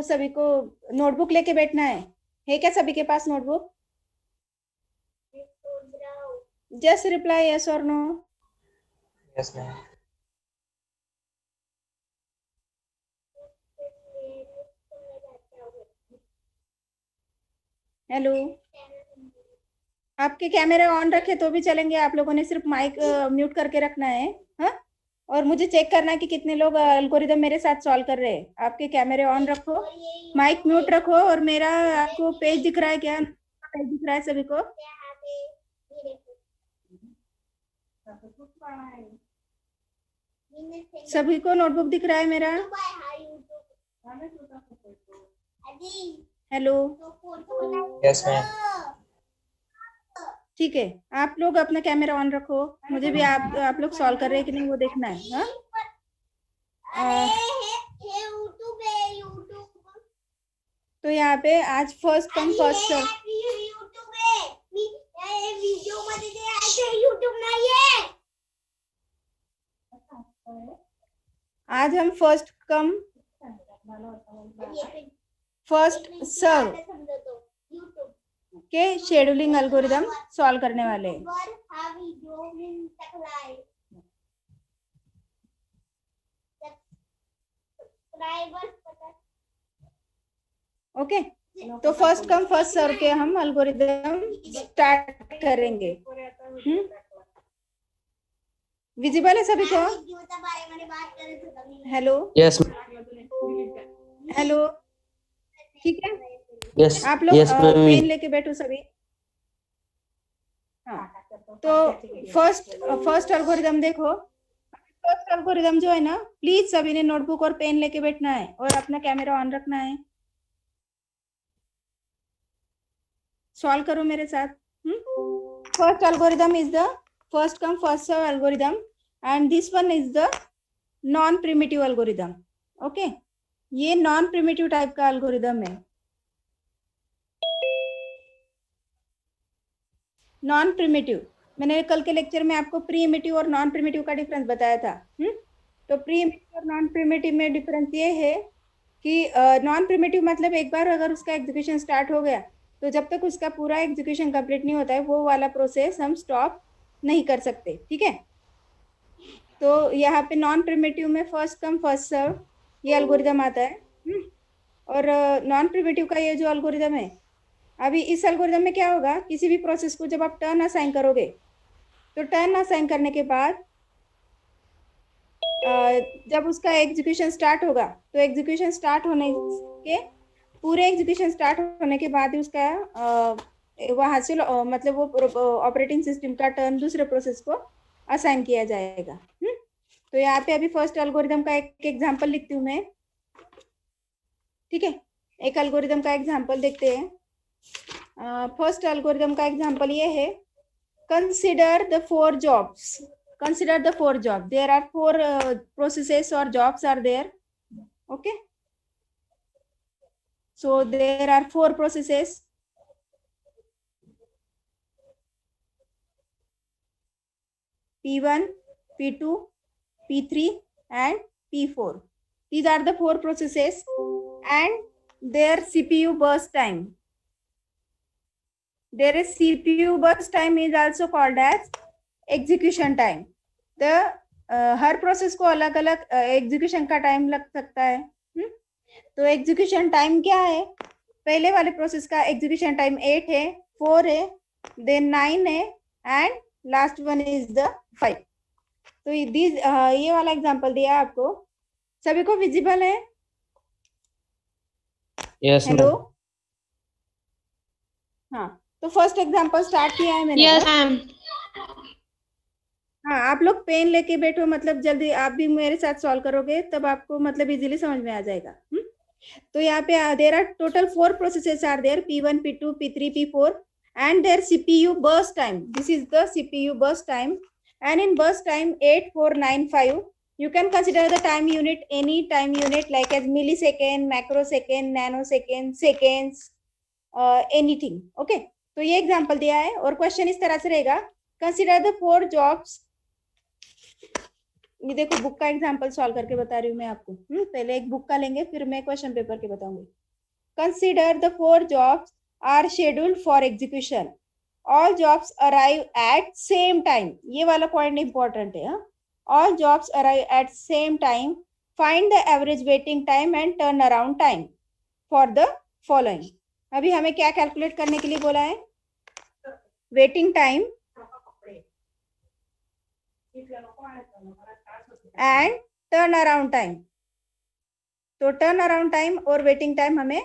सभी को नोटबुक लेके बैठना है क्या सभी के पास नोटबुक? जस्ट रिप्लाई यस और नो। Yes ma'am. हेलो, आपके कैमरे ऑन रखे तो भी चलेंगे, आप लोगों ने सिर्फ माइक म्यूट करके रखना है। हाँ, और मुझे चेक करना है कि कितने लोग एल्गोरिदम मेरे साथ सॉल्व कर रहे हैं। आपके कैमरे ऑन रखो, माइक म्यूट रखो, और मेरा आपको पेज दिख रहा है क्या? पेज दिख रहा है सभी को? सभी को नोटबुक दिख रहा है मेरा? Hello, yes ma'am. ठीक है, आप लोग अपना कैमरा ऑन रखो, मुझे भी आप लोग सॉल्व कर रहे हैं कि नहीं वो देखना है। हाँ, तो यहाँ पे आज फर्स्ट कम फर्स्ट सर्व। आज हम फर्स्ट कम फर्स्ट सर्व के शेड्यूलिंग एल्गोरिदम सॉल्व करने वाले हैं। ओके, तो फर्स्ट कम फर्स्ट सर्व के हम एल्गोरिदम स्टार्ट करेंगे। विजिबल है सभी को? हेलो, यस हेलो, ठीक है। यस आप लोग यस मैम। पेन लेके बैठो सभी। हाँ, तो फर्स्ट एल्गोरिदम देखो। फर्स्ट एल्गोरिदम जो है ना, प्लीज सभी ने नोटबुक और पेन लेके बैठना है और अपना कैमरा ऑन रखना है। सॉल्व करो मेरे साथ। First algorithm is the first come first serve algorithm and this one is the non primitive algorithm. Okay, ये नॉन प्रिमिटिव टाइप का एल्गोरिदम है। नॉन प्रिमिटिव, मैंने कल के लेक्चर में आपको प्रीमिटिव और नॉन प्रिमिटिव का डिफरेंस बताया था। तो प्रीमिटिव और नॉन प्रिमिटिव में डिफरेंस ये है कि नॉन प्रिमिटिव मतलब एक बार अगर उसका एग्जीक्यूशन स्टार्ट हो गया तो जब तक उसका पूरा एग्जीक्यूशन कंप्लीट नहीं होता है वो वाला प्रोसेस हम स्टॉप नहीं कर सकते। ठीक है, तो यहाँ पे नॉन प्रिमिटिव में फर्स्ट कम फर्स्ट सर्व ये एल्गोरिदम आता है। और नॉन प्रिमिटिव का ये जो एल्गोरिदम है, अभी इस एल्गोरिदम में क्या होगा, किसी भी प्रोसेस को जब आप टर्न असाइन करोगे तो टर्न असाइन करने के बाद जब उसका एग्जीक्यूशन स्टार्ट होगा तो एग्जीक्यूशन स्टार्ट होने के पूरे एग्जीक्यूशन स्टार्ट होने के बाद उसका वहां से मतलब वो ऑपरेटिंग सिस्टम का टर्न दूसरे प्रोसेस को असाइन किया जाएगा। तो यहाँ पे अभी फर्स्ट एल्गोरिदम का एक एग्जांपल लिखती हूँ मैं। ठीक है, एक एल्गोरिदम का एग्जांपल देखते हैं। फर्स्ट एल्गोरिदम का एग्जांपल ये है, consider the four jobs. Consider the four jobs. There are four processes or jobs are there. Okay, so there are four processes. P1, P2, P3 and P4. These are the four processes and their CPU burst time. There is CPU burst time is also called as execution time. The her process को अलग अलग execution का time लग सकता है। तो execution time क्या है, पहले वाले प्रोसेस का एग्जीक्यूशन टाइम 8 है, 4 है, देन 9 है and last one is the 5। तो ये वाला एग्जांपल दिया आपको, सभी को विजिबल है? यस हेलो, हाँ, तो फर्स्ट एग्जांपल स्टार्ट किया है मैंने। Yes ma'am. हाँ, आप लोग पेन लेके बैठो, मतलब जल्दी आप भी मेरे साथ सॉल्व करोगे तब आपको मतलब इजीली समझ में आ जाएगा। तो यहाँ पे there are total 4 processes are there, P1, P2, P3, P4 and their CPU burst time. This is the CPU burst time and in burst time 8, 4, 9, 5 you can consider the time unit any time unit like as millisecond, macrosecond, nanosecond, seconds, anything. Okay, तो ये example दिया है और question इस तरह से रहेगा, consider the 4 jobs ये देखो बुक का एग्जांपल सॉल्व करके बता रही हूँ मैं आपको। पहले एक बुक का लेंगे, फिर मैं क्वेश्चन पेपर के बताऊंगी। Consider the 4 jobs are scheduled for execution, all jobs arrive at same time. ये वाला पॉइंट इंपॉर्टेंट है। All jobs arrive at same time, find the average waiting time and turn around time for the following. अभी हमें क्या calculate करने के लिए बोला है? Waiting time and turn around time. तो टर्न अराउंड टाइम और वेटिंग टाइम हमें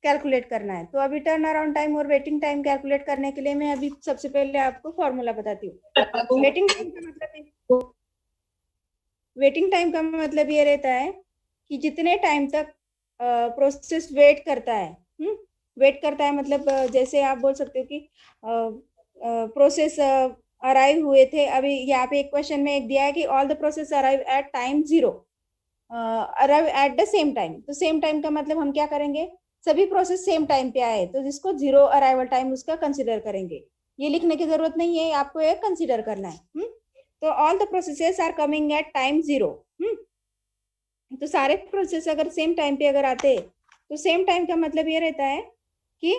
कैलकुलेट करना है। तो अभी टर्न अराउंड टाइम और वेटिंग टाइम कैलकुलेट करने के लिए मैं अभी सबसे पहले आपको फॉर्मूला बताती हूँ। वेटिंग टाइम का मतलब, वेटिंग टाइम का मतलब ये रहता है कि जितने टाइम तक प्रोसेस वेट करता है। वेट करता है मतलब जैसे आप बोल सकते हो कि प्रोसेस अराइव हुए थे। अभी यहाँ पे एक क्वेश्चन में एक दिया है कि all the process arrive at time 0, arrive at the same time. तो सेम टाइम का मतलब हम क्या करेंगे? सभी प्रोसेस सेम टाइम पे आए तो जिसको 0 अराइवल टाइम उसका कंसिडर करेंगे। ये लिखने की जरूरत नहीं है, आपको ये कंसिडर करना है। तो all the processes are coming at time 0। तो सारे प्रोसेस अगर सेम टाइम पे अगर आते तो सेम टाइम का मतलब ये रहता है कि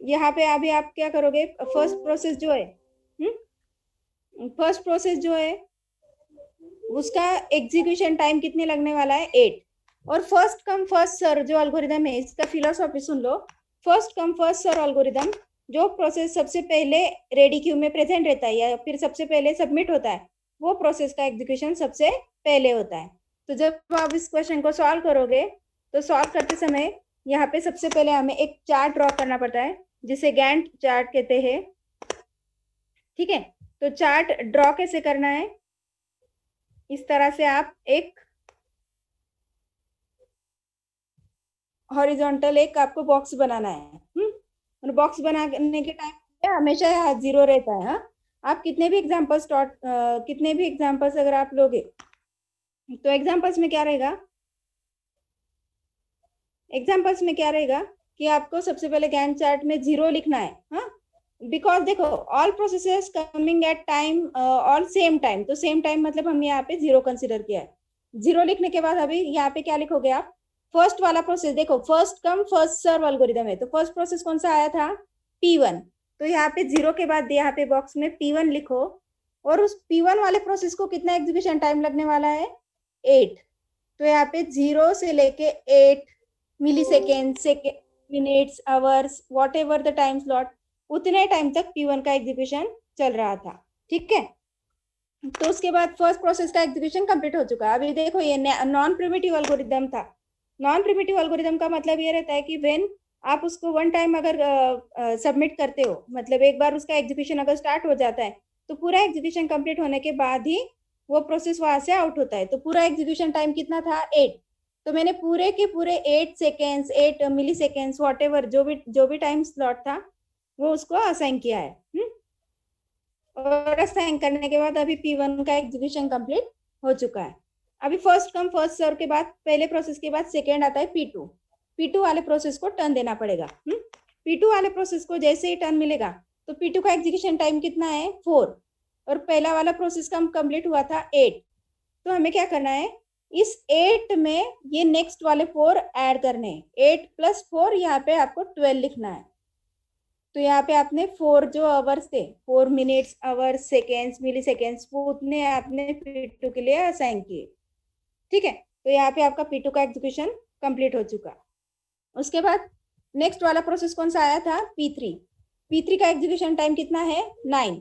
यहाँ पे अभी आप क्या करोगे? फर्स्ट प्रोसेस जो है, फर्स्ट प्रोसेस जो है उसका एग्जीक्यूशन टाइम कितने लगने वाला है? 8। और फर्स्ट कम फर्स्ट सर्व जो एल्गोरिदम है, इसका फिलोसॉफी सुन लो। First come first serve algorithm, जो प्रोसेस सबसे पहले रेडी क्यू में प्रेजेंट रहता है या फिर सबसे पहले सबमिट होता है, वो प्रोसेस का एग्जीक्यूशन सबसे पहले होता है। तो जब आप इस क्वेश्चन को सॉल्व करोगे तो सॉल्व करते समय यहाँ पे सबसे पहले हमें एक चार्ट ड्रॉ करना पड़ता है जिसे गैंट चार्ट कहते हैं। ठीक है, तो चार्ट ड्रॉ कैसे करना है? इस तरह से आप एक हॉरिजॉन्टल एक आपको बॉक्स बनाना है। और बॉक्स बनाने के टाइम हमेशा यहाँ 0 रहता है। आप कितने भी एग्जांपल्स अगर आप लोगे तो एग्जांपल्स में क्या रहेगा? एग्जांपल्स में क्या रहेगा कि आपको सबसे पहले गैंट चार्ट में 0 लिखना है। बिकॉज देखो all processes coming at time all same time, तो सेम टाइम मतलब हमने यहाँ पे 0 कंसिडर किया है। 0 लिखने के बाद अभी यहाँ पे क्या लिखोगे आप? फर्स्ट वाला प्रोसेस देखो, first come first serve algorithm है। तो फर्स्ट प्रोसेस कौन सा आया था? P1। तो यहाँ पे 0 के बाद यहाँ पे बॉक्स में P1 लिखो और उस P1 वाले प्रोसेस को कितना एग्जीक्यूशन टाइम लगने वाला है? 8। तो यहाँ पे 0 से लेके 8 millisecond, minutes, hours, whatever the time slot, उतने टाइम तक P1 का एग्जीक्यूशन चल रहा था। ठीक है, तो उसके बाद फर्स्ट प्रोसेस का एग्जीक्यूशन कंप्लीट हो चुका। अभी देखो ये नॉन प्रिमिटिव एल्गोरिदम था। नॉन प्रिमिटिव एल्गोरिदम का मतलब ये रहता है कि व्हेन आप उसको वन टाइम अगर सबमिट करते हो, मतलब एक बार उसका एग्जीक्यूशन अगर स्टार्ट हो जाता है तो पूरा एग्जीक्यूशन कंप्लीट होने के बाद ही वो प्रोसेस वहां से आउट होता है। तो पूरा एग्जीक्यूशन टाइम कितना था? 8। तो मैंने पूरे के पूरे 8 seconds, 8 milliseconds, whatever जो भी टाइम स्लॉट था वो उसको असाइन किया है। और असाइन करने के बाद अभी P1 का एग्जीक्यूशन कंप्लीट हो चुका है। अभी फर्स्ट कम फर्स्ट सर्व के बाद पहले प्रोसेस के बाद सेकेंड आता है P2। P2 वाले प्रोसेस को टर्न देना पड़ेगा। P2 वाले प्रोसेस को जैसे ही टर्न मिलेगा तो P2 का एग्जीक्यूशन टाइम कितना है? 4। और पहला वाला प्रोसेस का कंप्लीट हुआ था 8। तो हमें क्या करना है? इस 8 में ये नेक्स्ट वाले 4 ऐड करने हैं। 8 + 4 यहाँ पे आपको 12 लिखना है। तो यहाँ पे आपने 4 जो आवर्स थे, 4 मिनट्स, आवर्स, सेकेंड्स, मिली सेकेंड्स, वो उतने आपने P2 के लिए असाइन किए। ठीक है, तो यहाँ पे आपका P2 का एग्जीक्यूशन कंप्लीट हो चुका। उसके बाद नेक्स्ट वाला प्रोसेस कौन सा आया था? P3। P3 का एग्जीक्यूशन टाइम कितना है? 9।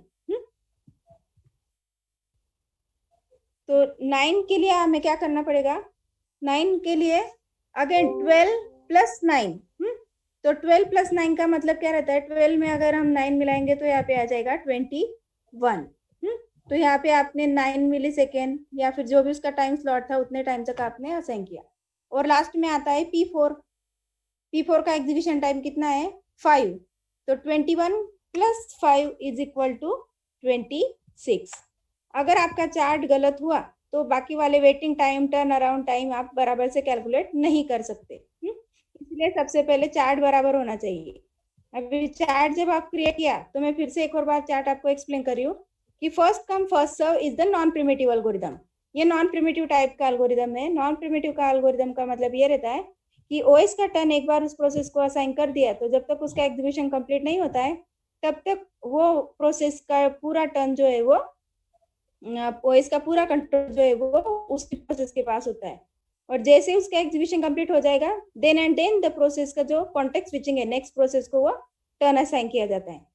तो 9 के लिए हमें क्या करना पड़ेगा? 9 के लिए अगेन 12 + 9। तो 12 + 9 का मतलब क्या रहता है? 12 में अगर हम 9 मिलाएंगे तो यहाँ पे आ जाएगा 21। तो यहाँ पे आपने 9 मिली सेकेंड या फिर जो भी उसका टाइम स्लॉट था उतने टाइम तक आपने असाइन किया। और लास्ट में आता है P4। P4 का एग्जीक्यूशन टाइम कितना है? 5। तो 21 + 5 = 26। अगर आपका चार्ट गलत हुआ तो बाकी वाले waiting time, turn around time आप बराबर से कैलकुलेट नहीं कर सकते। इसलिए सबसे पहले चार्ट बराबर होना चाहिए। अभी चार्ट जब आप क्रिएट किया तो मैं फिर से एक और बार चार्ट आपको एक्सप्लेन कर रही हूँ कि first come first serve is the non primitive algorithm. ये नॉन प्रिमिटिव टाइप का एल्गोरिदम है। नॉन प्रिमिटिव का एल्गोरिदम का मतलब ये रहता है कि ओएस का टर्न एक बार उस प्रोसेस को असाइन कर दिया तो जब तक उसका एग्जीक्यूशन कंप्लीट नहीं होता है तब तक वो प्रोसेस का पूरा टर्न जो है वो ओएस का पूरा कंट्रोल जो है वो उस प्रोसेस के पास होता है। और जैसे उसका एग्जीक्यूशन कंप्लीट हो जाएगा then and then the process का जो कॉन्टेक्स्ट स्विचिंग है नेक्स्ट प्रोसेस को वो टर्न असाइन किया जाता है।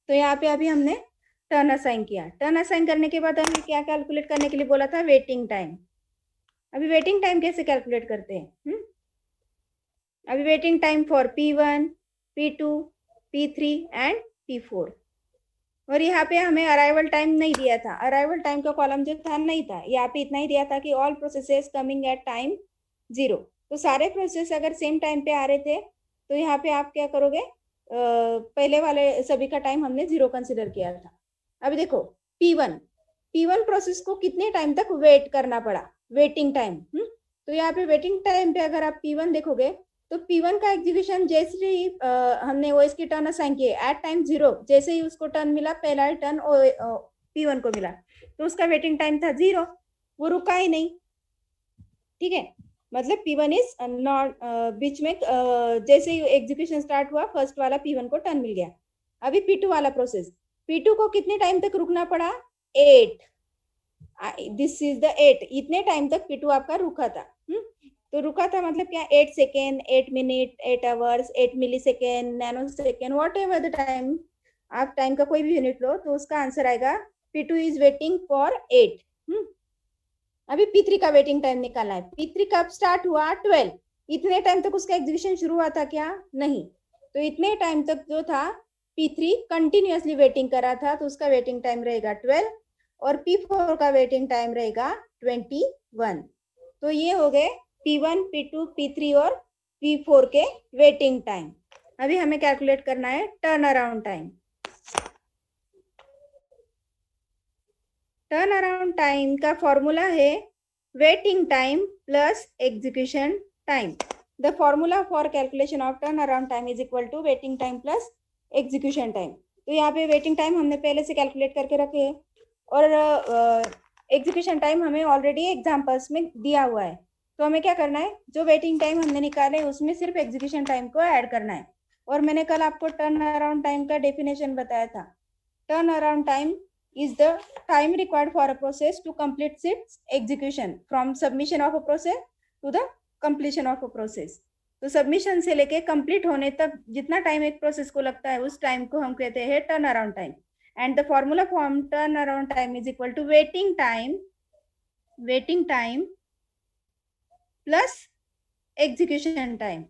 तो यहाँ पे अभी हमने टर्न असाइन किया। टर्न असाइन करने के बाद हमें क्या कैलकुलेट करने के लिए बोला था? Waiting time. अभी वेटिंग टाइम कैसे कैलकुलेट करते हैं? अभी waiting time for P1, P2, P3 and P4। और यहाँ पे हमें अराइवल टाइम नहीं दिया था। अराइवल टाइम का कॉलम जो था नहीं था, यहाँ पे इतना ही दिया था कि all processes coming at time 0। तो सारे प्रोसेस अगर सेम टाइम पे आ रहे थे तो यहाँ पे आप क्या करोगे? पहले वाले सभी का टाइम हमने 0 कंसिडर किया था। अभी देखो P1 प्रोसेस को कितने टाइम तक वेट करना पड़ा? Waiting time. तो यहाँ पे वेटिंग टाइम पे अगर आप P1 देखोगे तो P1 का एग्जीक्यूशन जैसे ही हमने ओएस की टर्न असाइन किए एट टाइम 0, जैसे ही उसको टर्न मिला, पहला टर्न P1 को मिला तो उसका वेटिंग टाइम था 0, वो रुका ही नहीं। ठीक है, मतलब P1 इज नॉट बीच में जैसे ही एग्जीक्यूशन स्टार्ट हुआ फर्स्ट वाला P1 को टर्न मिल गया। अभी P2 वाला प्रोसेस, P2 को कितने टाइम तक रुकना पड़ा? 8। This is the 8। इतने टाइम तक P2 आपका रुका था। तो रुका था मतलब क्या? 8 second, 8 minute, 8 hours, 8 millisecond, nanosecond, whatever the time, आप टाइम का कोई भी यूनिट लो तो उसका आंसर आएगा P2 इज वेटिंग फॉर 8। अभी P3 का वेटिंग टाइम निकालना है। P3 कब स्टार्ट हुआ? 12। इतने टाइम तक उसका एग्जीक्यूशन शुरू हुआ था क्या? नहीं। तो इतने टाइम तक जो था P3 कंटिन्यूअसली वेटिंग कर रहा था तो उसका वेटिंग टाइम रहेगा 12 और P4 का वेटिंग टाइम रहेगा 21। तो ये हो गए P1, P2, P3 और P4 के वेटिंग टाइम। अभी हमें कैलकुलेट करना है turn around time. Turn around time का फॉर्मूला है waiting time plus execution time. The formula for calculation of turn around time is equal to waiting time plus execution time. तो यहाँ पे waiting time हमने पहले से कैलकुलेट करके रखे हैं और एग्जीक्यूशन टाइम हमें ऑलरेडी एग्जाम्पल्स में दिया हुआ है। तो हमें क्या करना है? जो वेटिंग टाइम हमने निकाले उसमें सिर्फ एग्जीक्यूशन टाइम को ऐड करना है। और मैंने कल आपको टर्न अराउंड टाइम का डेफिनेशन बताया था। Turn around time is the time required for a process to complete its execution from submission of a process to the completion of a process। तो सबमिशन से लेके कंप्लीट होने तक जितना time एक प्रोसेस को लगता है उस टाइम को हम कहते हैं turn around time. And the formula for turn around time is equal to waiting time plus execution time.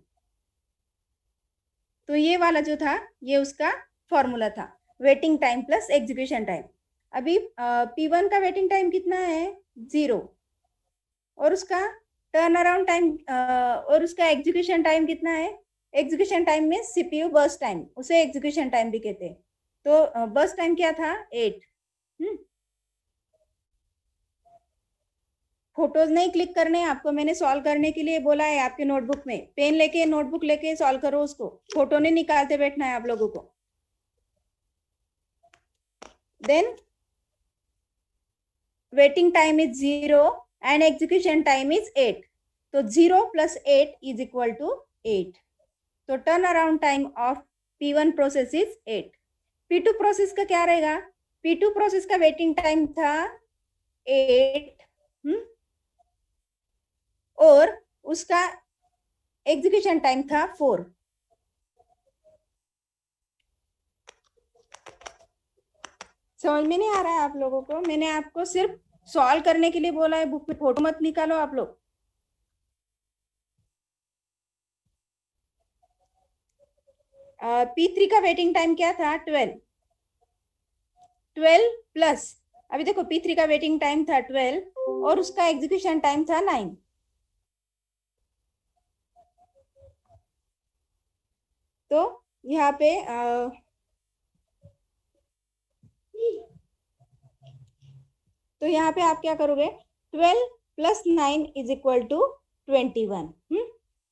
तो ये वाला जो था ये उसका फॉर्मूला था, waiting time plus execution time. अभी P1 का वेटिंग टाइम कितना है? 0 और उसका टर्न अराउंड टाइम और उसका एग्जीक्यूशन टाइम कितना है? एग्जीक्यूशन टाइम में CPU बर्स्ट टाइम, उसे एग्जीक्यूशन टाइम भी कहते हैं। तो बर्स्ट टाइम क्या था? 8। फोटोज नहीं क्लिक करने आपको, मैंने सॉल्व करने के लिए बोला है। आपके नोटबुक में पेन लेके नोटबुक लेके सॉल्व करो उसको, फोटो नहीं निकालते बैठना है आप लोगों को। Then waiting time is 0 and execution time is 8। तो 0 + 8 इज इक्वल टू 8। तो turn around time of P1 process is 8। P2 process का क्या रहेगा? P2 प्रोसेस का वेटिंग टाइम था 8 और उसका एग्जीक्यूशन टाइम था 4। समझ में नहीं आ रहा है आप लोगों को? मैंने आपको सिर्फ सॉल्व करने के लिए बोला है, बुक पे फोटो मत निकालो आप लोग। P3 का वेटिंग टाइम क्या था? 12 प्लस, अभी देखो P3 का वेटिंग टाइम था 12 और उसका एग्जीक्यूशन टाइम था 9। तो यहाँ पे आप क्या करोगे? 12 + 9 इज इक्वल टू 21।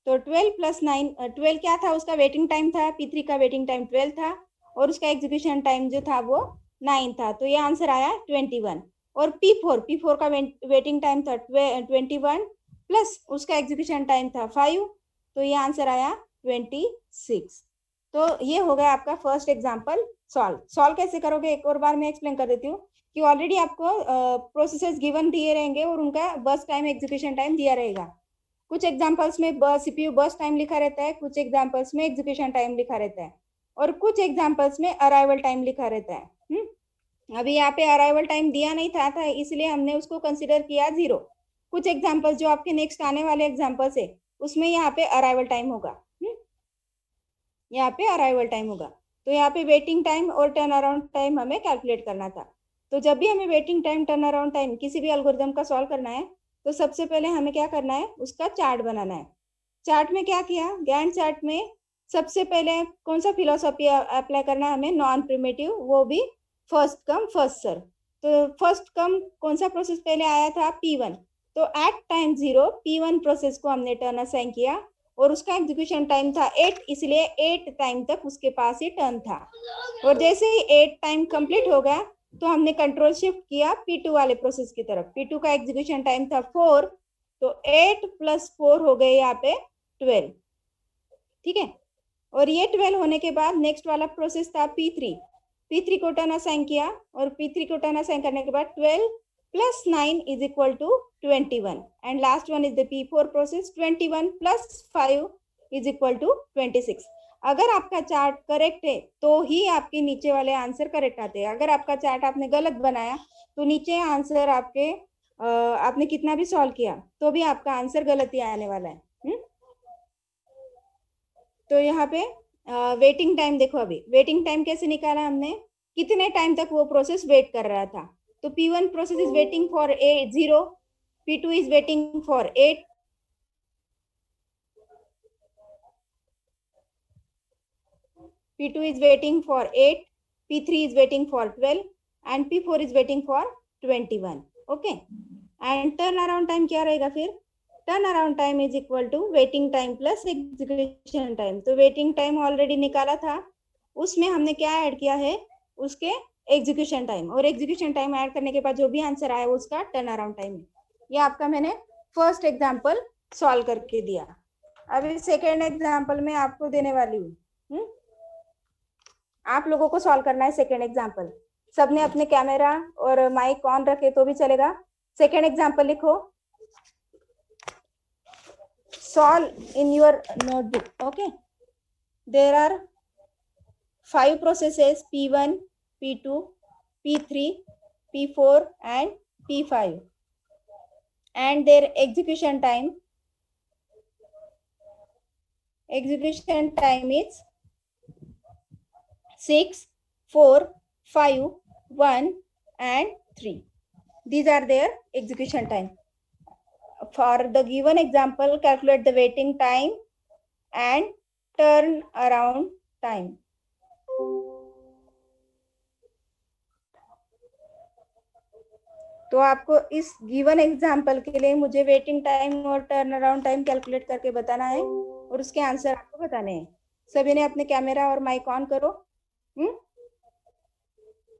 तो 12 + 9, 12 क्या था? उसका वेटिंग टाइम था। P3 का वेटिंग टाइम 12 था और उसका एग्जीक्यूशन टाइम जो था वो 9 था, तो ये आंसर आया 21। और P4 का वेटिंग टाइम था 21 प्लस उसका एग्जीक्यूशन टाइम था 5, तो ये आंसर आया 26। तो ये हो गया आपका फर्स्ट एग्जांपल सॉल्व कैसे करोगे एक और बार मैं एक्सप्लेन कर देती हूँ कि ऑलरेडी आपको प्रोसेसेस गिवन दिए रहेंगे और उनका बर्स्ट टाइम एग्जीक्यूशन टाइम दिया रहेगा। कुछ एग्जांपल्स में सीपीयू बर्स्ट टाइम लिखा रहता है, कुछ एग्जांपल्स में एग्जीक्यूशन टाइम लिखा रहता है और कुछ एग्जांपल्स में अराइवल टाइम लिखा रहता है। अभी यहाँ पे अराइवल टाइम दिया नहीं था इसलिए हमने उसको कंसिडर किया 0। कुछ एग्जांपल्स जो आपके नेक्स्ट आने वाले एग्जांपल्स है उसमें यहाँ पे अराइवल टाइम होगा। यहाँ पे अराइवल टाइम होगा, तो यहाँ पे वेटिंग टाइम और टर्न अराउंड टाइम हमें कैलकुलेट करना था। तो जब भी हमें waiting time turn around time किसी भी एल्गोरिथम का सॉल्व करना है तो सबसे पहले हमें क्या करना है, उसका चार्ट बनाना है। चार्ट में क्या किया, गैंट चार्ट में सबसे पहले कौन सा फिलोसॉफी अप्लाई करना है हमें, नॉन प्रिमिटिव, वो भी फर्स्ट कम फर्स्ट सर्व। तो फर्स्ट कम कौन सा प्रोसेस पहले आया था, P1, तो एट टाइम 0 P1 प्रोसेस को हमने टर्न असाइन किया और उसका एग्जीक्यूशन टाइम था 8, इसलिए 8 टाइम तक उसके पास ही टर्न था। और जैसे ही 8 टाइम कंप्लीट हो गया तो हमने कंट्रोल शिफ्ट किया P2 वाले प्रोसेस की तरफ। P2 का एग्जीक्यूशन टाइम था 4, तो 8 + 4 हो गए यहाँ पे 12। ठीक है, और ये 12 होने के बाद नेक्स्ट वाला प्रोसेस था P3 को टर्न असाइन किया और P3 को टर्न असाइन करने के बाद 12 + 9 = 21 and last one is the P4 process, 21 + 5 = 26। अगर आपका चार्ट करेक्ट है तो ही आपके नीचे वाले आंसर करेक्ट आते हैं। अगर आपका चार्ट आपने गलत बनाया तो नीचे आंसर आपके आपने कितना भी सॉल्व किया तो भी आपका आंसर गलत ही आने वाला है। तो यहाँ पे वेटिंग टाइम देखो, अभी वेटिंग टाइम कैसे निकाला हमने, कितने टाइम तक वो प्रोसेस वेट कर रहा था। तो P1 process is waiting for 0, P2 is waiting for 8, P2 is waiting for 8, P3 is waiting for 12 and P4 is waiting for 21. Okay, and turnaround time क्या रहेगा फिर, turnaround time is equal to waiting time plus execution time। तो waiting time already निकाला था, उसमें हमने क्या add किया है, उसके एग्जीक्यूशन टाइम, और एग्जीक्यूशन टाइम ऐड करने के बाद जो भी आंसर आया उसका टर्न अराउंड टाइम है। ये आपका मैंने फर्स्ट एग्जाम्पल सॉल्व करके दिया। अभी सेकेंड एग्जाम्पल में आपको देने वाली हूँ। आप लोगों को सॉल्व करना है सेकेंड एग्जाम्पल। सबने अपने कैमरा और माइक ऑन रखे तो भी चलेगा। सेकेंड एग्जाम्पल लिखो, solve in your notebook. Okay, there are 5 processes, P1, P2, P3, P4 and P5 and their execution time is 6, 4, 5, 1 and 3. These are their execution time. For the given example, calculate the waiting time and turn around time. तो आपको इस given example के लिए मुझे waiting time और turn around time calculate करके बताना है और उसके आंसर आपको बताने हैं। सभी ने अपने कैमरा और माइक ऑन करो।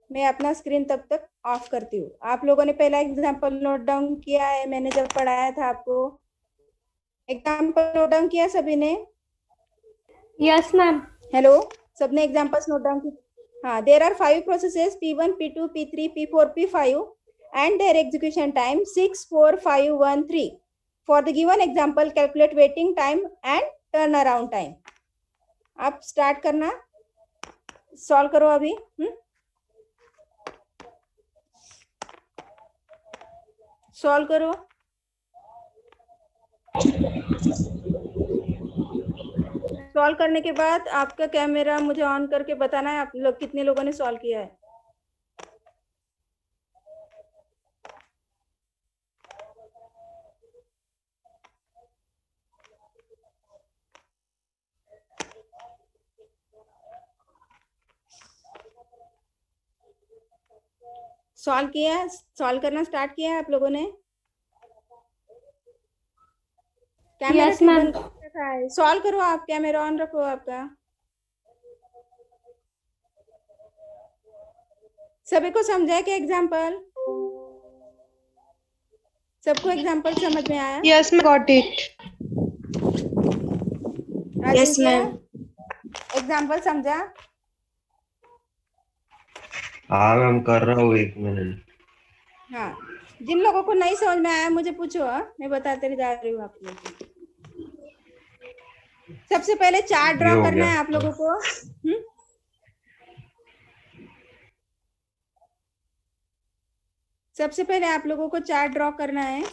मैं अपना स्क्रीन तब तक ऑफ करती हूँ। आप लोगों ने पहला एग्जाम्पल नोट डाउन किया है, मैंने जब पढ़ाया था आपको एग्जाम्पल नोट डाउन किया सभी ने? Yes ma'am. हेलो, सबने एग्जाम्पल्स नोट डाउन किया? हाँ, there are 5 processes P1, P2, P3, P4, P5 and their execution time 6, 4, 5, 1, 3. For the given example, calculate waiting time and turnaround time. आप start करना, solve करो अभी। सॉल्व करो। Solve करने के बाद आपका कैमरा मुझे ऑन करके बताना है आप लोग कितने लोगों ने सॉल्व किया है। सॉल्व किया है, सॉल्व करना स्टार्ट किया है आप लोगों ने? Camera yes ma'am. सॉल्व करो, आप कैमरा ऑन रखो आपका। सभी को समझा क्या एग्जाम्पल? सबको एग्जाम्पल समझ में आया? Yes, ma'am. Got it. Yes, ma'am. Example समझा? हाँ मैम, कर रहा हूँ 1 मिनट। हाँ, जिन लोगों को नहीं समझ में आया मुझे पूछो, मैं बताते जा रही हूँ आप लोगों को। सबसे पहले चार्ट ड्रॉ हो करना गया। है आप लोगों को। सबसे पहले आप लोगों को चार्ट ड्रॉ करना है।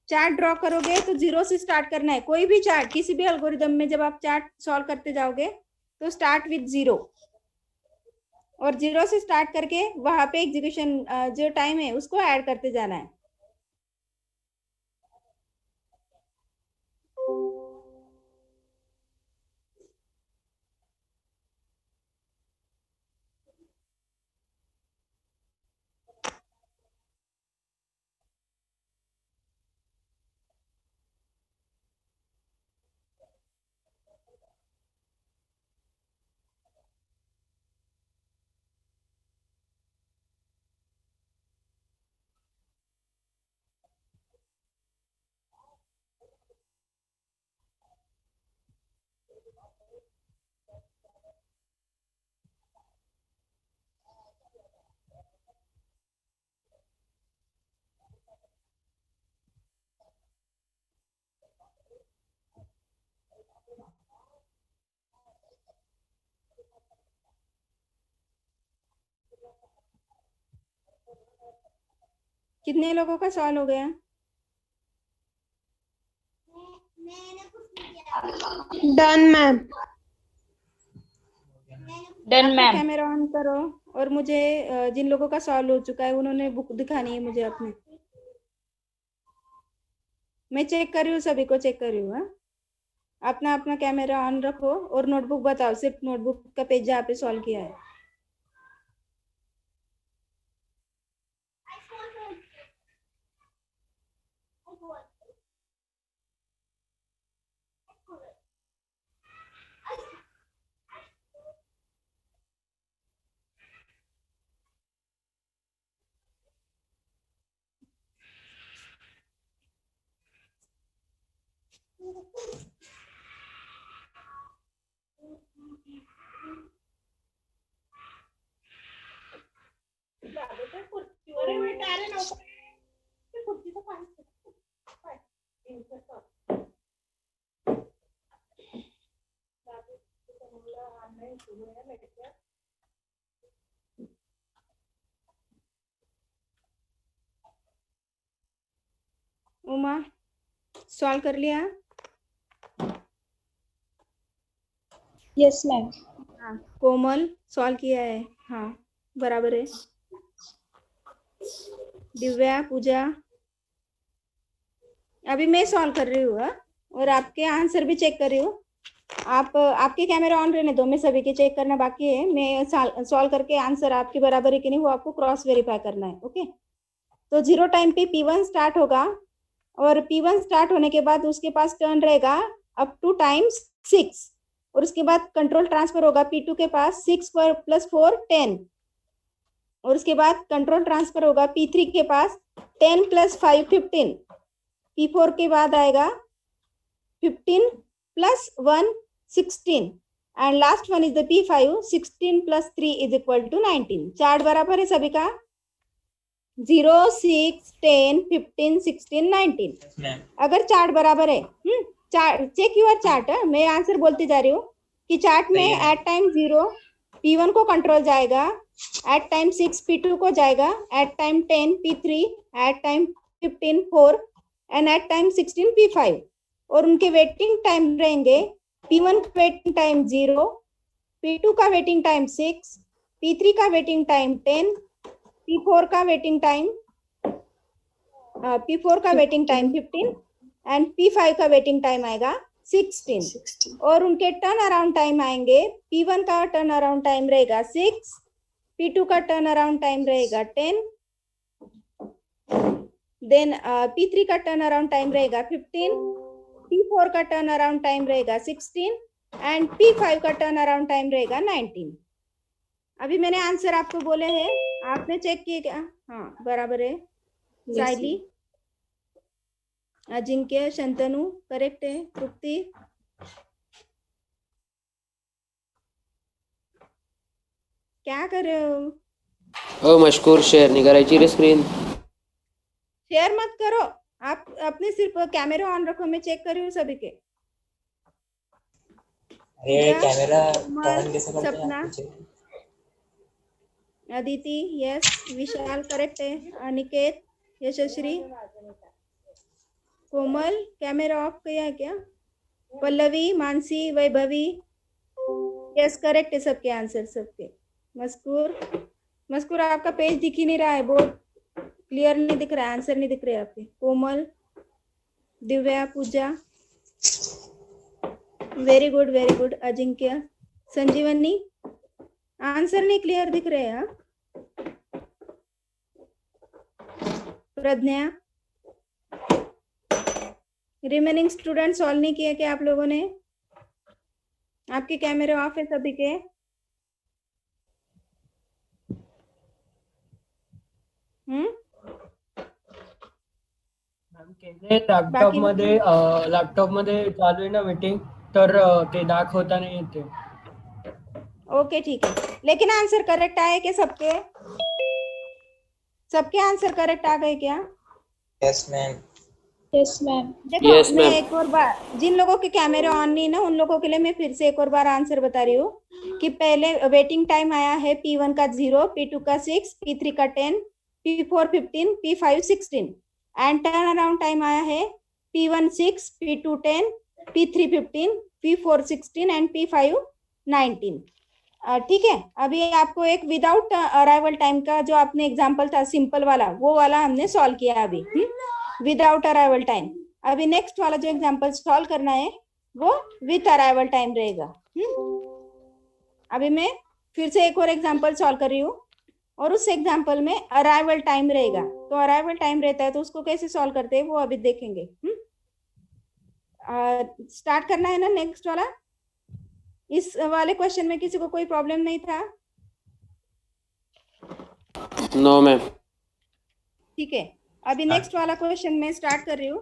चार्ट ड्रॉ करोगे तो 0 से स्टार्ट करना है। कोई भी चार्ट, किसी भी एल्गोरिदम में जब आप चार्ट सॉल्व करते जाओगे तो स्टार्ट विद 0, और 0 से स्टार्ट करके वहां पे एग्जीक्यूशन जो टाइम है उसको ऐड करते जाना है। कितने लोगों का सॉल्व हो गया? Done, ma'am. Done ma'am. Camera on करो, और मुझे जिन लोगों का सॉल्व हो चुका है उन्होंने बुक दिखानी है मुझे अपनी। मैं चेक कर रही हूँ, सभी को चेक कर रही हूँ। अपना अपना कैमरा ऑन रखो और नोटबुक बताओ, सिर्फ नोटबुक का पेज जहाँ पे सॉल्व किया है। उमा, सॉल्व कर लिया? Yes ma'am. हाँ, कोमल सॉल्व किया है? हाँ, बराबर है। दिव्या, पूजा, अभी मैं सॉल्व कर रही हूँ और आपके आंसर भी चेक कर रही हूँ। आप आपके कैमरा ऑन रहने दो, मैं सभी के चेक करना बाकी है। मैं सॉल्व करके आंसर आपके बराबर है कि नहीं वो आपको क्रॉस वेरीफाई करना है। ओके, तो 0 टाइम पे P1 स्टार्ट होगा, और P1 स्टार्ट होने के बाद उसके पास टर्न रहेगा अप टू टाइम्स 6, और उसके बाद कंट्रोल ट्रांसफर होगा P2 के पास 6 पर प्लस 4 10, और उसके बाद कंट्रोल ट्रांसफर होगा P3 के पास 10 प्लस 5 15, P4 के बाद आएगा 15 plus 1 16, and last one is the P5 16 plus 3 is equal to 19। Chart बराबर है सभी का? 0 6 10 15 16 19। Yes, ma'am. अगर चार्ट बराबर है, चेक योर चार्ट। मैं आंसर बोलती जा रही हूँ कि चार्ट में एट टाइम 0 P1 को कंट्रोल जाएगा, एट टाइम 6 P2 को जाएगा, at time 10 P3, at time 15 4, and at time 16 P5, और उनके वेटिंग टाइम रहेंगे P1 का वेटिंग टाइम 0, P2 का वेटिंग टाइम 6, P3 का वेटिंग टाइम 10, P4 का वेटिंग टाइम 15, एंड P5 का वेटिंग टाइम आएगा 16, और उनके टर्न अराउंड टाइम आएंगे। P1 का टर्न अराउंड टाइम रहेगा 6, P2 का टर्न अराउंड टाइम रहेगा 10, देन P3 का टर्न अराउंड टाइम रहेगा 15, P4 का टर्न अराउंड टाइम रहेगा 16, एंड P5 का टर्न अराउंड टाइम रहेगा 19। अभी मैंने आंसर आपको बोले हैं, आपने चेक किए क्या? हाँ बराबर है। साइली, अजिंक्य, शंतनु करेक्ट है। तृप्ति, क्या कर रहे हो? मशकूर, शेअर नाही करायची रे स्क्रीन. शेयर मत करो, आप अपने सिर्फ कैमरा ऑन रखो, मैं चेक कर रही हूँ सभी के। अरे पूजा, कैमरा कोमल, ऑन कैसे करते हैं सपना, आप पूछे? अदिति यस, विशाल करेक्ट है। अनिकेत, यशश्री, कोमल कैमरा ऑफ किया है क्या? पल्लवी, मानसी, वैभवी यस करेक्ट है सबके आंसर सबके। मस्कूर, मस्कूर आपका पेज दिख ही नहीं रहा है, बहुत क्लियर नहीं दिख रहा है, आंसर नहीं दिख रहे आपके। Komal, Divya, Pooja very good very good. Ajinkya, Sanjivani answer नहीं क्लियर दिख रहे हैं। प्रज्ञा, रिमेनिंग स्टूडेंट सॉल्व नहीं किया क्या आप लोगों ने? आपके कैमरे ऑफ है सभी के? लॅपटॉप मध्ये चालू आहे ना मीटिंग, तर ते दाखवता नाही येते. ओके ठीक है, लेकिन आंसर करेक्ट आए क्या सबके? सबके आंसर करेक्ट आ गए क्या? Yes ma'am. Yes, ma'am. देखो Yes, मैं ma'am. एक और बार, जिन लोगों के कैमरे ऑन नहीं ना, उन लोगों के लिए मैं फिर से एक और बार आंसर बता रही हूँ कि पहले वेटिंग टाइम आया है P1 का 0, P2 का 6, P3 का 10, P4 15, P5 16 and turn around time आया है P1 6, P2 10, P3 15, P4 16 and P5 19। ठीक है, अभी आपको एक विदाउट अराइवल टाइम का जो आपने एग्जाम्पल था सिंपल वाला, वो वाला हमने सॉल्व किया अभी विदाउट अराइवल टाइम। अभी नेक्स्ट वाला जो एग्जाम्पल सॉल्व करना है वो विथ अराइवल टाइम रहेगा। अभी मैं फिर से एक और एग्जाम्पल सॉल्व कर रही हूँ और उस एग्जाम्पल में अराइवल टाइम रहेगा, तो अराइवल टाइम रहता है तो उसको कैसे सॉल्व करते हैं वो अभी देखेंगे। स्टार्ट करना है ना नेक्स्ट वाला? इस वाले क्वेश्चन में किसी को कोई प्रॉब्लम नहीं था? No ma'am. ठीक है, अभी नेक्स्ट वाला क्वेश्चन मैं स्टार्ट कर रही हूँ।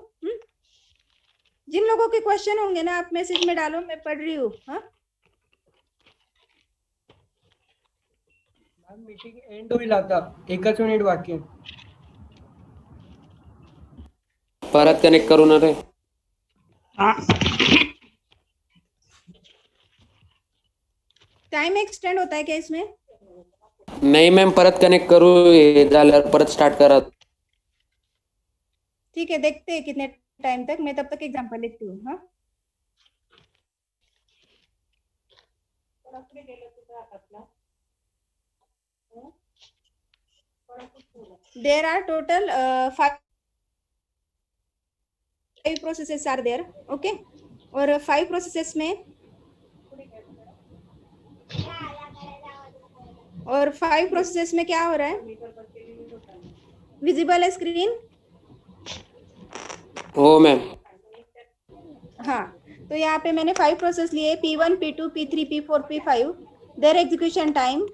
जिन लोगों के क्वेश्चन होंगे ना आप मैसेज में डालो, मैं पढ़ रही हूँ। मीटिंग एंड होईल आता, 1 मिनिट बाकी आहे. परत कनेक्ट करू ना रे. टाइम एक्सटेंड होता है क्या इसमें? नाही मॅम, परत कनेक्ट करू, हे झाल्यावर परत स्टार्ट करा. ठीक है, देखते हैं कितने टाइम तक, मैं तब तक एग्जांपल लिखती हूँ। हाँ, there are total 5 processes are there, okay. और 5 प्रोसेसेस में क्या हो रहा है? विजिबल है स्क्रीन? हो मॅम. हाँ, तो यहाँ पे मैंने 5 प्रोसेस लिए, P1, P2, P3, P4, P5। Their execution time,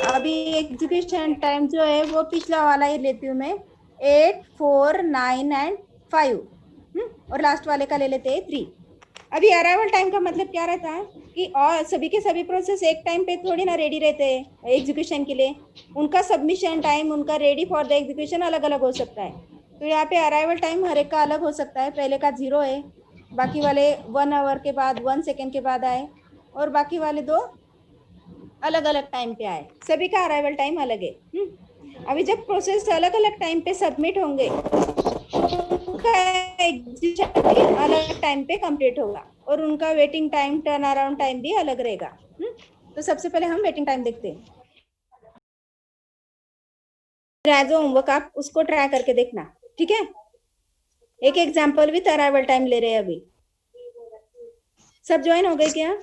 अभी एग्जीक्यूशन टाइम जो है वो पिछला वाला ही लेती हूँ मैं, 8, 4, 9 एंड 5, और लास्ट वाले का ले लेते हैं 3। अभी अराइवल टाइम का मतलब क्या रहता है कि और सभी के सभी प्रोसेस एक टाइम पे थोड़ी ना रेडी रहते हैं एग्जीक्यूशन के लिए, उनका सबमिशन टाइम, उनका रेडी फॉर द एग्जीक्यूशन अलग अलग हो सकता है। तो यहाँ पे अराइवल टाइम हर एक का अलग हो सकता है, पहले का 0 है, बाकी वाले 1 आवर के बाद 1 सेकेंड के बाद आए, और बाकी वाले 2 अलग अलग टाइम पे आए, सभी का अराइवल टाइम अलग है। अभी जब प्रोसेस अलग अलग टाइम पे सबमिट होंगे, उनका एग्जीक्यूशन अलग टाइम पे कंप्लीट होगा और उनका waiting time, turn around time भी अलग रहेगा। तो सबसे पहले हम वेटिंग टाइम देखते हैं। एज होमवर्क आप उसको ट्राई करके देखना, ठीक है? एक एग्जाम्पल विथ अराइवल टाइम ले रहे हैं अभी। सब ज्वाइन हो गए क्या?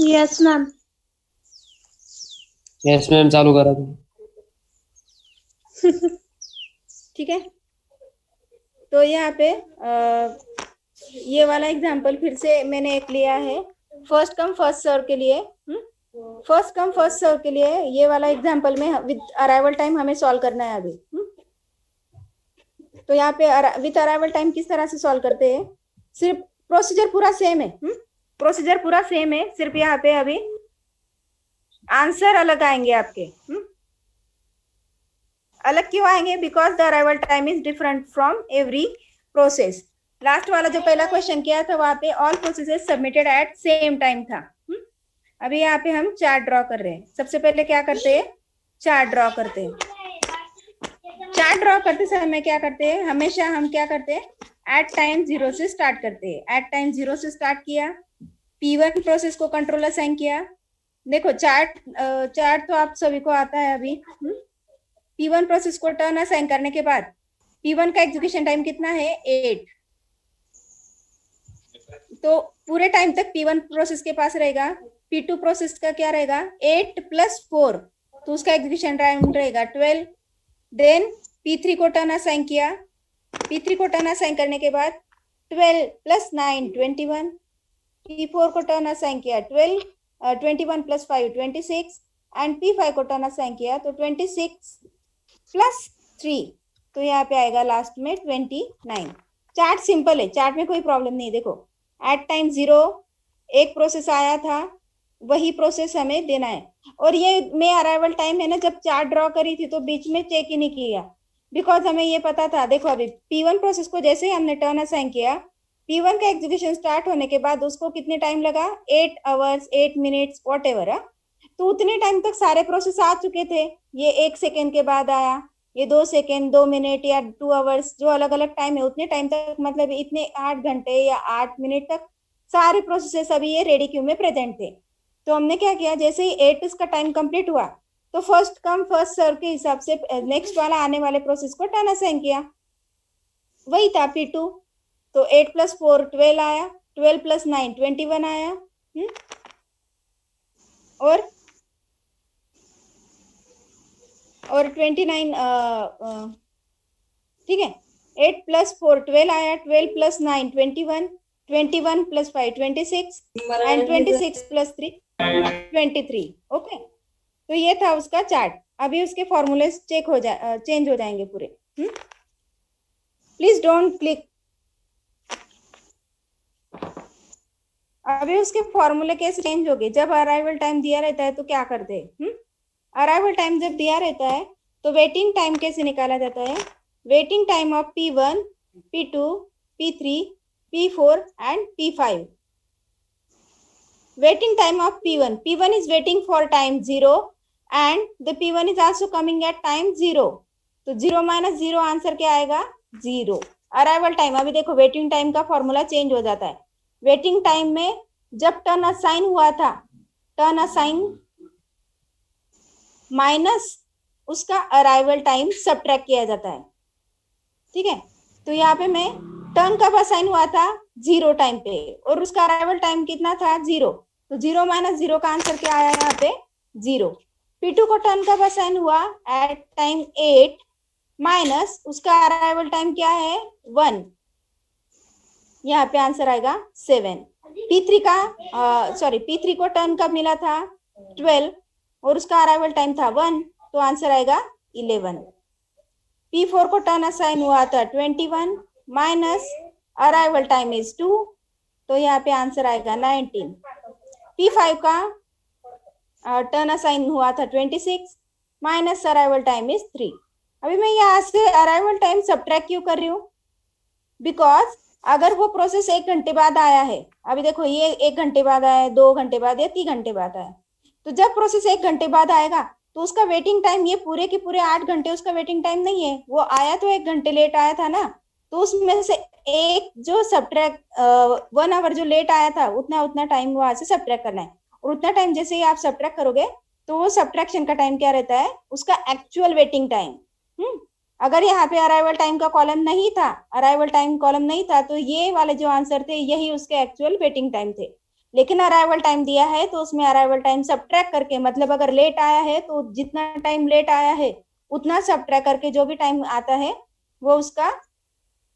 Yes, ma'am. येस मॅम, चालू करा. ठीक है, तो यहाँ पे ये वाला एग्जाम्पल फिर से मैंने एक लिया है, फर्स्ट कम फर्स्ट सर्व के लिए। फर्स्ट कम फर्स्ट सर्व के लिए ये वाला एग्जांपल में विद अराइवल टाइम हमें सॉल्व करना है अभी। तो यहाँ पे विद अराइवल टाइम किस तरह से सॉल्व करते हैं, सिर्फ प्रोसीजर पूरा सेम है, प्रोसीजर पूरा सेम है, सिर्फ यहाँ पे अभी आंसर अलग आएंगे आपके। अलग क्यों आएंगे, because the arrival time is different from every process. Last वाला जो पहला क्वेश्चन किया था वहां पे all processes submitted at same time था। अभी यहाँ पे हम चार्ट ड्रॉ कर रहे हैं। सबसे पहले क्या करते हैं, चार्ट ड्रॉ करते हैं। चार्ट ड्रॉ करते समय क्या करते हैं, हमेशा हम क्या करते हैं, एट टाइम 0 से स्टार्ट करते हैं। एट टाइम 0 से स्टार्ट किया, P1 प्रोसेस को कंट्रोल असाइन किया। देखो चार्ट तो आप सभी को आता है अभी। P1 प्रोसेस को टर्न असाइन करने के बाद P1 का एग्जीक्यूशन टाइम कितना है, 8। तो पूरे टाइम तक P1 प्रोसेस के पास रहेगा, P2 प्रोसेस का क्या रहेगा, 8 + 4, तो उसका एग्जीक्यूशन टाइम रहेगा 12। देन P3 को टर्न असाइन किया, P3 को टर्न असाइन करने के बाद 12 + 9 21। P4 को टर्न असाइन किया 21 + 5 26 एंड P5 को टर्न असाइन किया तो 26 + 3, तो यहाँ पे आएगा लास्ट में 29। चार्ट सिंपल है, चार्ट में कोई प्रॉब्लम नहीं। देखो एट टाइम 0 एक प्रोसेस आया था, वही प्रोसेस हमें देना है। और ये मैं अराइवल टाइम है ना, जब चार्ट ड्रॉ करी थी तो बीच में चेक ही नहीं किया, बिकॉज हमें ये पता था। देखो अभी P1 प्रोसेस को जैसे ही हमने टर्न असाइन किया, P1 का एग्जीक्यूशन स्टार्ट होने के बाद उसको कितने टाइम लगा, 8 आवर्स 8 मिनट्स वॉट एवर। तो उतने टाइम तक सारे प्रोसेस आ चुके थे। ये 1 सेकेंड के बाद आया, ये 2 सेकेंड 2 मिनट या 2 आवर्स, जो अलग अलग टाइम है उतने टाइम तक, मतलब इतने 8 घंटे या 8 मिनट तक सारे प्रोसेस अभी ये रेडी क्यू में प्रेजेंट थे। तो हमने क्या किया, जैसे ही 8 इसका टाइम कंप्लीट हुआ तो फर्स्ट कम फर्स्ट सर्व के हिसाब से नेक्स्ट वाला आने वाले प्रोसेस को टर्न असाइन किया। वही था P2, तो 8 + 4 12 आया, 12 + 9 21 आया। और 29 ठीक है, 8 + 4 12 आया, 12 + 9 21, 21 + 5 26 एंड 26 + 3 23। ओके, तो ये था उसका चार्ट। अभी उसके फॉर्मूले चेंज हो जाएंगे पूरे। Please don't click. अभी उसके फॉर्मूले कैसे चेंज हो गए, जब अराइवल टाइम दिया रहता है तो क्या करते हैं, अराइवल टाइम जब दिया रहता है तो वेटिंग टाइम कैसे निकाला जाता है, waiting time of P1 P2 P3 P4 and P5। waiting time of P1 is waiting for time 0 and the P1 is also coming at time 0, तो 0 - 0 आंसर क्या आएगा, 0। अराइवल टाइम, अभी देखो वेटिंग टाइम का फॉर्मूला चेंज हो जाता है। Waiting time में जब टर्न असाइन हुआ था, टर्न असाइन माइनस उसका अराइवल टाइम सबट्रैक्ट किया जाता है। ठीक है, तो यहाँ पे मैं टर्न कब असाइन हुआ था, 0 टाइम पे, और उसका अराइवल टाइम कितना था, 0, तो 0 - 0 का आंसर क्या आया यहाँ पे, 0। P2 को टर्न कब असाइन हुआ, एट टाइम 8 माइनस उसका अराइवल टाइम क्या है, 1, यहाँ पे आंसर आएगा 7। P3 को टर्न कब मिला था, 12, और उसका अराइवल टाइम था 1, तो आंसर आएगा 11। P4 को टर्न असाइन हुआ था 21 माइनस अराइवल टाइम इज 2, तो यहाँ पे आंसर आएगा 19। P5 का टर्न असाइन हुआ था 26 माइनस अराइवल टाइम इज 3। अभी मैं यहाँ से अराइवल टाइम सबट्रैक्ट क्यों कर रही हूँ, बिकॉज अगर वो प्रोसेस 1 घंटे बाद आया है, अभी देखो ये 1 घंटे बाद आया है, 2 घंटे बाद या 3 घंटे बाद आया, तो जब प्रोसेस 1 घंटे बाद आएगा तो उसका वेटिंग टाइम ये पूरे के पूरे 8 घंटे उसका वेटिंग टाइम नहीं है, वो आया तो 1 घंटे लेट आया था ना, तो उसमें से एक जो सबट्रैक्ट 1 आवर जो लेट आया था उतना टाइम वहां से सबट्रैक्ट करना है, और उतना टाइम जैसे ही आप सबट्रैक्ट करोगे तो वो सबट्रैक्शन का टाइम क्या रहता है, उसका एक्चुअल वेटिंग टाइम। अगर यहाँ पे अराइवल टाइम का कॉलम नहीं था, अराइवल टाइम कॉलम नहीं था, तो ये वाले जो आंसर थे यही उसके एक्चुअल वेटिंग टाइम थे। लेकिन अराइवल टाइम दिया है तो उसमें अराइवल टाइम सबट्रैक्ट करके, मतलब अगर लेट आया है तो जितना टाइम लेट आया है उतना सबट्रैक्ट करके जो भी टाइम आता है वो उसका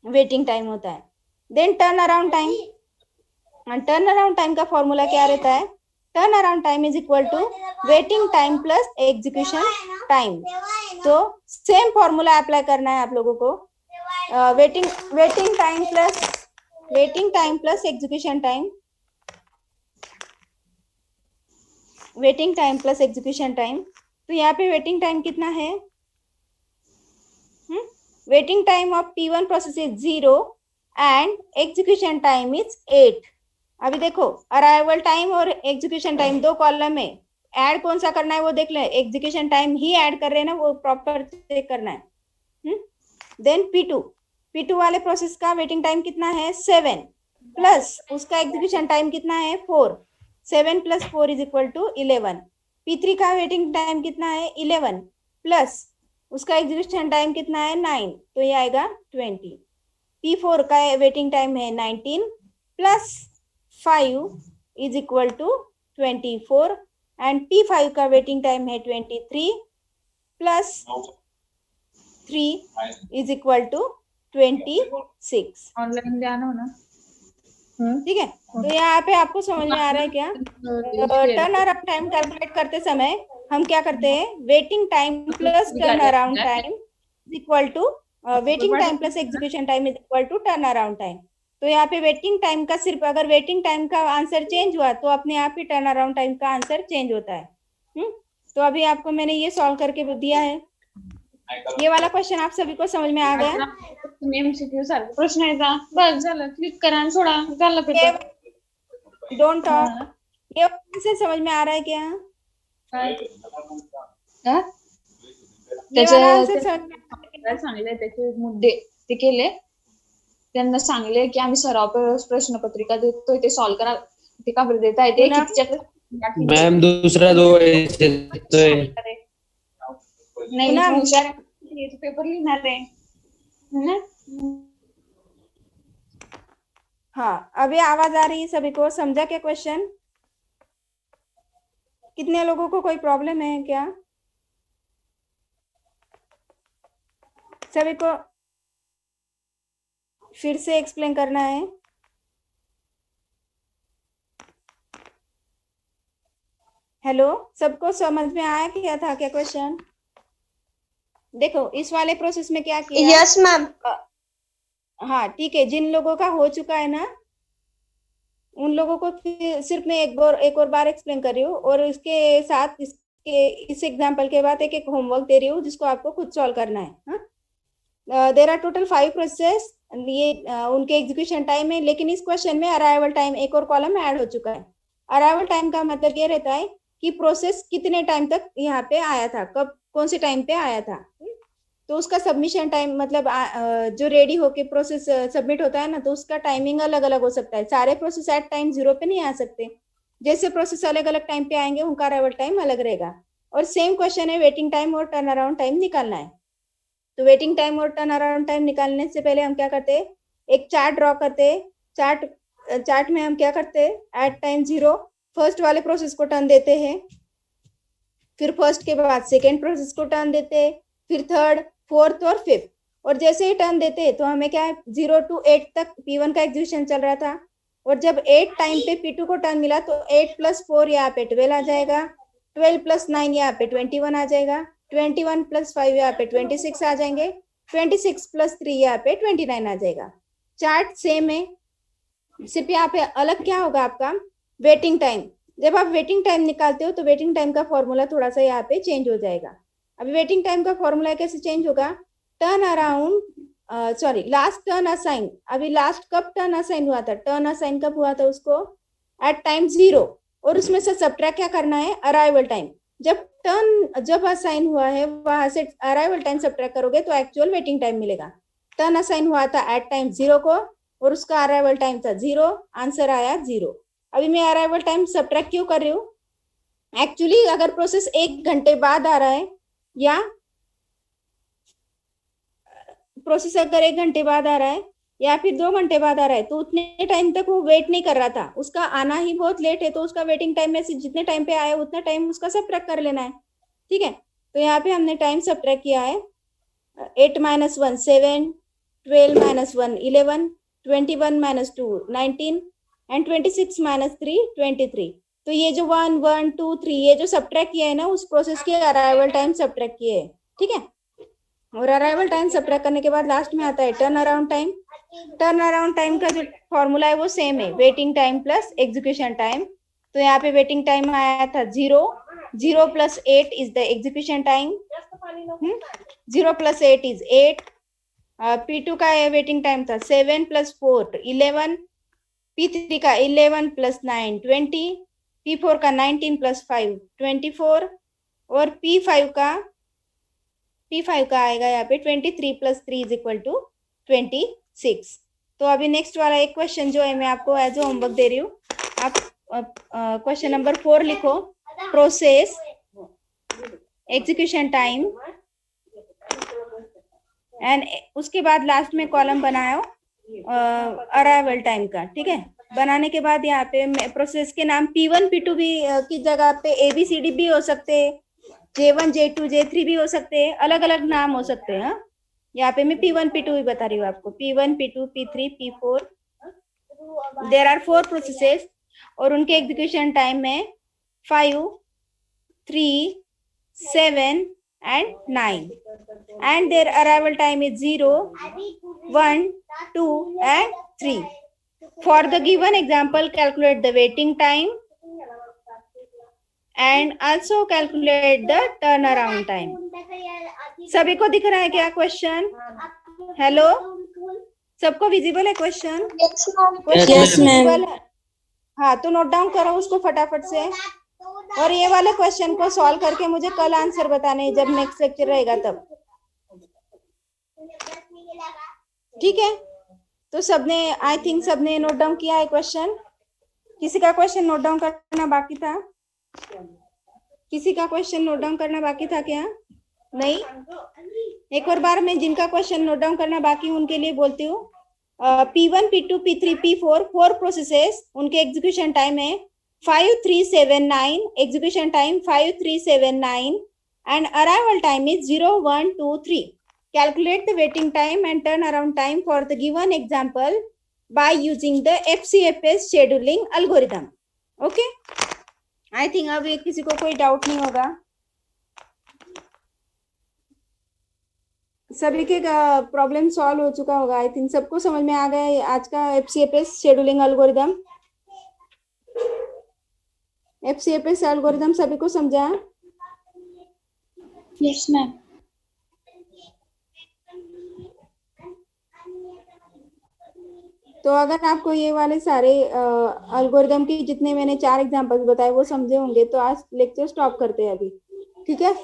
वेटिंग टाइम होता है। Then turn around time, turn around time का फॉर्मूला क्या रहता है, turn around time is equal to waiting time plus execution time. तो सेम फॉर्मूला अप्लाई करना है आप लोगों को, waiting time plus execution time, waiting time plus execution time. तो यहाँ पे वेटिंग टाइम कितना है? Waiting time of T1 process is 0 and execution time is 8। अभी देखो अराइवल टाइम और एग्जीक्यूशन टाइम दो कॉलम में, ऐड कौन सा करना है वो देख ले। एग्जीक्यूशन टाइम ही ऐड कर रहे हैं ना, वो प्रॉपर चेक करना है। देन P2 वाले प्रोसेस का वेटिंग टाइम कितना है? 7 प्लस उसका एग्जीक्यूशन टाइम कितना है? 4। 7 plus 4 is equal to 11। P3 का वेटिंग टाइम कितना है? 11 प्लस उसका एग्जीक्यूशन टाइम कितना है? 9, तो ये आएगा 20। P4 का वेटिंग टाइम है 19 plus 5 is equal to 24 and P5 का वेटिंग टाइम है 23 plus 3 is equal to 26। Online ध्यान हो ना। ठीक है, तो यहाँ पे आपको समझ में आ रहा है क्या? टर्न अराउंड टाइम कैलकुलेट करते समय हम क्या करते हैं? Waiting time plus turn around time is equal to waiting time plus execution time is equal to turn around time. तो यहाँ पे वेटिंग टाइम का सिर्फ अगर वेटिंग टाइम का आंसर चेंज हुआ तो अपने आप ही टर्न अराउंड टाइम का आंसर चेंज होता है। तो अभी आपको मैंने ये सॉल्व करके दिया है। ये वाला क्वेश्चन आप सभी को समझ में आ गया? MCQ सारखं प्रश्न आहे का? बस झालं, क्लिक करा आणि सोडा, झालं पेपर। Don't talk. ये आंसर समझ में आ रहा है क्या? ये वाला आंसर समझ में सांगले त्याचे मुद्दे ते केले, त्यांना सांगले की आम्ही सराव प्रश्नपत्रिका देतोय, ते सॉल्व करा, ते का बरं देता येते मैम दूसरा दो ऐसे नाही हुशार पेपर लिहिणार आहे ना। हाँ, अभी आवाज आ रही है सभी को? समझा क्या क्वेश्चन? कितने लोगों को कोई प्रॉब्लम है क्या? सभी को फिर से एक्सप्लेन करना है? हेलो, सबको समझ में आया क्या था क्या क्वेश्चन? देखो इस वाले प्रोसेस में क्या किया? Yes ma'am. हाँ ठीक है, जिन लोगों का हो चुका है ना उन लोगों को सिर्फ मैं एक और बार एक्सप्लेन कर रही हूँ, और इसके साथ इस एग्जाम्पल के बाद एक होमवर्क दे रही हूँ जिसको आपको खुद सॉल्व करना है। देर आर टोटल 5 प्रोसेस, ये उनके एग्जीक्यूशन टाइम है, लेकिन इस क्वेश्चन में अराइवल टाइम एक और कॉलम ऐड हो चुका है। अराइवल टाइम का मतलब ये रहता है कि प्रोसेस कितने टाइम तक यहाँ पे आया था, कब कौन से टाइम पे आया था। तो उसका सबमिशन टाइम मतलब जो रेडी होके प्रोसेस सबमिट होता है ना, तो उसका टाइमिंग अलग अलग हो सकता है। सारे प्रोसेस एट टाइम 0 पे नहीं आ सकते, जैसे प्रोसेस अलग अलग टाइम पे आएंगे उनका अराइवल टाइम अलग रहेगा। और सेम क्वेश्चन है, वेटिंग टाइम और टर्न अराउंड टाइम निकालना है। तो वेटिंग टाइम और टर्न अराउंड टाइम निकालने से पहले हम क्या करते हैं? एक चार्ट ड्रॉ करते हैं। चार्ट में हम क्या करते हैं? एट टाइम 0 फर्स्ट वाले प्रोसेस को टर्न देते हैं, फिर फर्स्ट के बाद सेकेंड प्रोसेस को टर्न देते हैं, फिर थर्ड, फोर्थ और फिफ्थ। और जैसे ही टर्न देते हैं तो हमें क्या है, 0 to 8 तक P1 का एग्जीक्यूशन चल रहा था, और जब 8 टाइम पे P2 को टर्न मिला तो 8 + 4 यहाँ पे 12 आ जाएगा, 12 + 9 यहाँ पे 21 आ जाएगा, 21 + 5 यहाँ पे 26 आ जाएंगे, 26 + 3 यहाँ पे 29 आ जाएगा। चार्ट सेम है, सिर्फ यहाँ पे अलग क्या होगा आपका? Waiting time. जब आप वेटिंग टाइम निकालते हो तो वेटिंग टाइम का फॉर्मूला थोड़ा सा यहाँ पे चेंज हो जाएगा। अभी वेटिंग टाइम का फॉर्मूला कैसे चेंज होगा? Turn around last turn assign. अभी लास्ट कब टर्न असाइन हुआ था? टर्न असाइन कब हुआ था उसको? एट टाइम 0, और उसमें से सबट्रैक्ट क्या करना है? Arrival time. जब असाइन हुआ है वहां से अराइवल टाइम सबट्रैक्ट करोगे तो एक्चुअल वेटिंग टाइम मिलेगा। टर्न असाइन हुआ था एट टाइम 0 को, और उसका अराइवल टाइम था 0, आंसर आया 0। अभी मैं अराइवल टाइम सबट्रैक्ट क्यों कर रही हूँ? एक्चुअली अगर प्रोसेस 1 घंटे बाद आ रहा है, या प्रोसेस अगर 1 घंटे बाद आ रहा है या फिर 2 घंटे बाद आ रहा है, तो उतने टाइम तक वो वेट नहीं कर रहा था, उसका आना ही बहुत लेट है, तो उसका वेटिंग टाइम में से जितने टाइम पे आया उतना टाइम उसका सबट्रैक्ट कर लेना है। ठीक है, तो यहाँ पे हमने टाइम सबट्रैक्ट किया है। 8 - 1 7, 12 - 1 11, 21 - 2 19 एंड 26 - 3 23। तो ये जो 1 1 2 3 ये जो सब्ट्रैक्ट किया है ना, उस प्रोसेस के अराइवल टाइम सब्ट्रैक्ट किए है, ठीक है। और अराइवल टाइम सब्ट्रैक्ट करने के बाद लास्ट में आता है turn around time. Turn around time का जो फॉर्मूला है वो सेम है, waiting time plus execution time. तो यहाँ पे वेटिंग टाइम आया था 0 plus 8 is the execution time. 0 plus 8 is 8। P2 का वेटिंग टाइम था 7 प्लस 4 11। P3 का 11 प्लस 9 20। P4 का 19 प्लस 5 24। और P5 का आएगा यहाँ पे 23 प्लस 3 इज इक्वल टू 26। तो अभी नेक्स्ट वाला एक क्वेश्चन जो है मैं आपको एज ए होमवर्क दे रही हूँ। आप क्वेश्चन नंबर 4 लिखो, प्रोसेस, एग्जीक्यूशन टाइम एंड उसके बाद लास्ट में कॉलम बनाओ अराइवल टाइम का, ठीक है। बनाने के बाद यहाँ पे प्रोसेस के नाम P1 P2 भी की जगह पे ABCD भी हो सकते हैं, J1 J2 J3 भी हो सकते हैं, अलग अलग नाम हो सकते हैं। यहाँ पे मैं P1 P2 भी बता रही हूँ आपको, P1 P2 P3 P4। There are 4 processes और उनके एग्जीक्यूशन टाइम में 5 3 7 and 9 and their arrival time is 0 1 2 and 3. For the given example, calculate the waiting time and also calculate the turnaround time. सभी को दिख रहा है क्या क्वेश्चन? हेलो, सबको विजिबल है क्वेश्चन? Yes, ma'am. हाँ, तो नोट डाउन करो उसको फटाफट से और ये वाले क्वेश्चन को सॉल्व करके मुझे कल आंसर बताने जब नेक्स्ट लेक्चर रहेगा तब, ठीक है। तो सबने आई थिंक सबने नोट डाउन किया है क्वेश्चन। किसी का क्वेश्चन नोट डाउन करना बाकी था? किसी का क्वेश्चन नोट डाउन करना बाकी था क्या? नहीं? एक और बार मैं जिनका क्वेश्चन नोट डाउन करना बाकी उनके लिए बोलती हूँ। P1 P2 P3 P4 4 processes, उनके एग्जीक्यूशन टाइम है 5 3 7 9, execution time 5 3 7 9 and arrival time is 0 1 2 3. Calculate the waiting time and turnaround time for the given example by using the FCFS scheduling algorithm. Okay? I think अब ये किसी को कोई doubt नहीं होगा। सभी के प्रॉब्लम सॉल्व हो चुका होगा। आई थिंक सबको समझ में आ गया है आज का FCFS scheduling algorithm. FCFS algorithm सभी को समझा? Yes ma'am. तो अगर आपको ये वाले सारे एल्गोरिदम की जितने मैंने 4 एग्जांपल्स बताए वो समझे होंगे तो आज लेक्चर स्टॉप करते हैं अभी, ठीक है।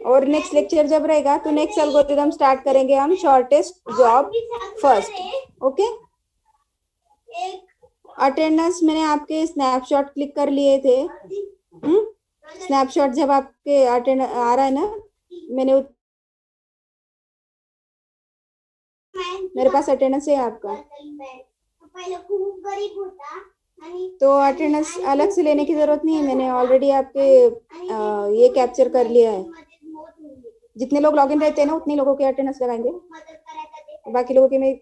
और नेक्स्ट लेक्चर जब रहेगा तो नेक्स्ट एल्गोरिदम स्टार्ट करेंगे हम, shortest job first. Okay, attendance मैंने आपके स्नैपशॉट क्लिक कर लिए थे। स्नैपशॉट जब आपके अटेंड आ रहा है ना, मैंने मेरे पास अटेंडेंस है आपका, तो अटेंडेंस अलग से लेने की जरूरत नहीं है। मैंने ऑलरेडी आपके ये कैप्चर कर लिया है। जितने लोग लॉगिन रहते हैं ना उतने लोगों के अटेंडेंस लगाएंगे, बाकी लोगों के में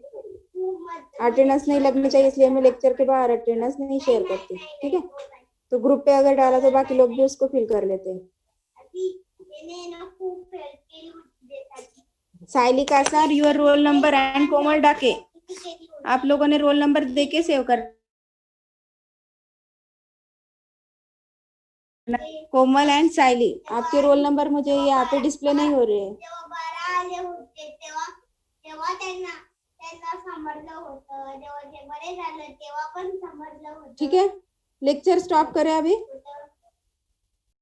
अटेंडेंस नहीं लगनी चाहिए, इसलिए मैं लेक्चर के बाहर अटेंडेंस नहीं शेयर करती, ठीक है। तो ग्रुप पे अगर डाला तो बाकी लोग भी उसको फिल कर लेते हैं। साइली Kasar, your roll number and कोमल डाके, आप लोगों ने रोल नंबर देके सेव कर। कोमल एंड साइली, आपके रोल नंबर मुझे यहाँ पे डिस्प्ले नहीं हो रहे हैं। ठीक है, लेक्चर स्टॉप करें अभी।